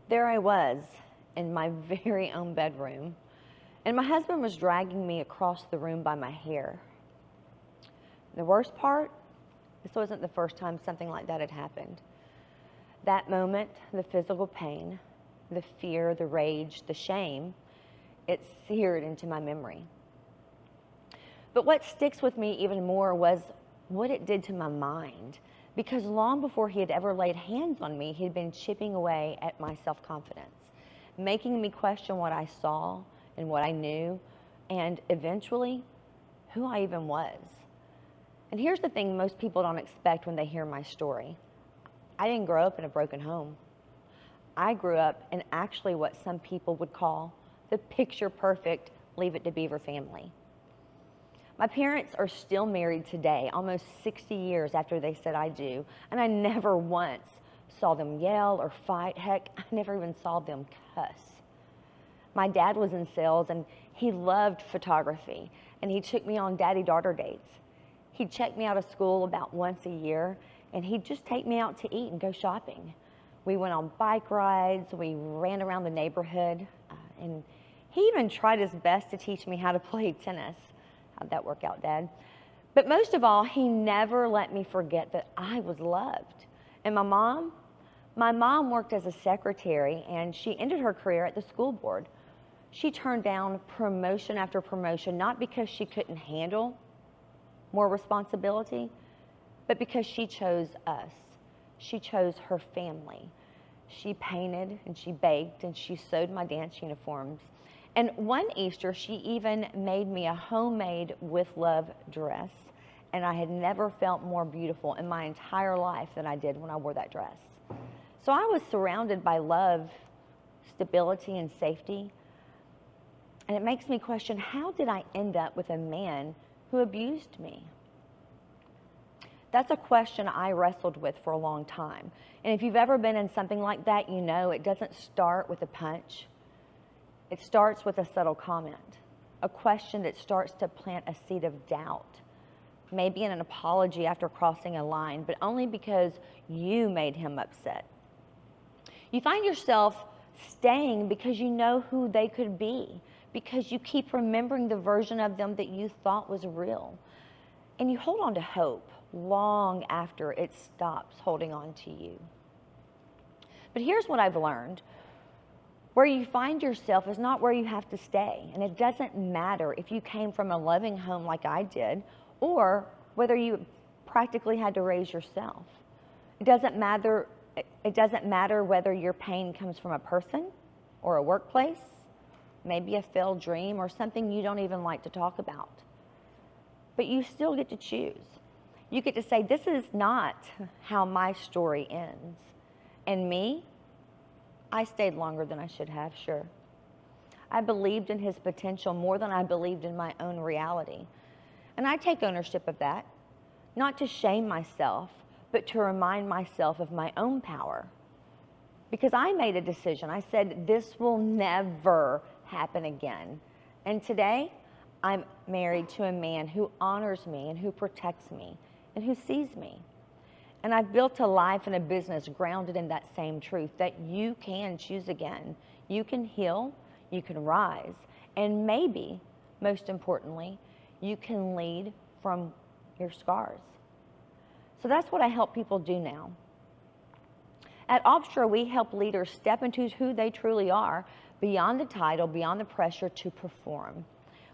There I was in my very own bedroom, and my husband was dragging me across the room by my hair. The worst part, this wasn't the first time something like that had happened. That moment, the physical pain, the fear, the rage, the shame, it seared into my memory. But what sticks with me even more was what it did to my mind, because long before he had ever laid hands on me, he'd been chipping away at my self-confidence, making me question what I saw and what I knew, and eventually, who I even was. And here's the thing most people don't expect when they hear my story. I didn't grow up in a broken home. I grew up in actually what some people would call the picture-perfect Leave It to Beaver family. My parents are still married today, almost 60 years after they said I do, and I never once saw them yell or fight. Heck, I never even saw them cuss. My dad was in sales, and he loved photography, and he took me on daddy-daughter dates. He'd check me out of school about once a year, and he'd just take me out to eat and go shopping. We went on bike rides, we ran around the neighborhood, and he even tried his best to teach me how to play tennis. How'd that work out, Dad? But most of all, he never let me forget that I was loved. And my mom worked as a secretary, and she ended her career at the school board. She turned down promotion after promotion, not because she couldn't handle more responsibility, but because she chose us. She chose her family. She painted and she baked and she sewed my dance uniforms. And one Easter, she even made me a homemade With Love dress. And I had never felt more beautiful in my entire life than I did when I wore that dress. So I was surrounded by love, stability, and safety. And it makes me question, how did I end up with a man who abused me? That's a question I wrestled with for a long time. And if you've ever been in something like that, you know it doesn't start with a punch. It starts with a subtle comment, a question that starts to plant a seed of doubt, maybe in an apology after crossing a line, but only because you made him upset. You find yourself staying because you know who they could be, because you keep remembering the version of them that you thought was real. And you hold on to hope long after it stops holding on to you. But here's what I've learned. Where you find yourself is not where you have to stay. And it doesn't matter if you came from a loving home like I did, or whether you practically had to raise yourself. It doesn't matter whether your pain comes from a person or a workplace, maybe a failed dream, or something you don't even like to talk about. But you still get to choose. You get to say, this is not how my story ends. And me, I stayed longer than I should have, sure. I believed in his potential more than I believed in my own reality. And I take ownership of that, not to shame myself, but to remind myself of my own power. Because I made a decision. I said, this will never happen again. And today, I'm married to a man who honors me and who protects me and who sees me. And I've built a life and a business grounded in that same truth, that you can choose again. You can heal, you can rise, and maybe, most importantly, you can lead from your scars. So that's what I help people do now. At Opstra, we help leaders step into who they truly are, beyond the title, beyond the pressure to perform.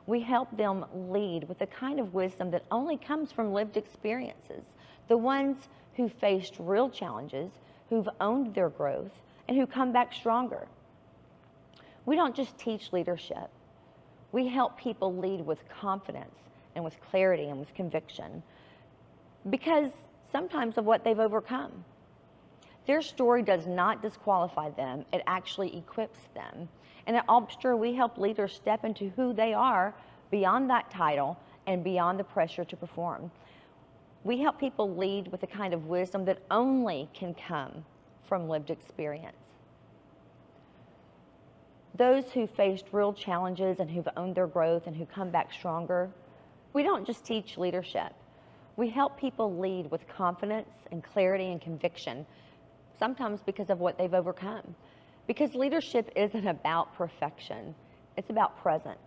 We help them lead with the kind of wisdom that only comes from lived experiences, the ones who faced real challenges, who've owned their growth, and who come back stronger. We don't just teach leadership. We help people lead with confidence and with clarity and with conviction, because sometimes of what they've overcome. Their story does not disqualify them, it actually equips them. And at Opstra, we help leaders step into who they are beyond that title and beyond the pressure to perform. We help people lead with the kind of wisdom that only can come from lived experience. Those who faced real challenges and who've owned their growth and who come back stronger, we don't just teach leadership. We help people lead with confidence and clarity and conviction, sometimes because of what they've overcome. Because leadership isn't about perfection, it's about presence.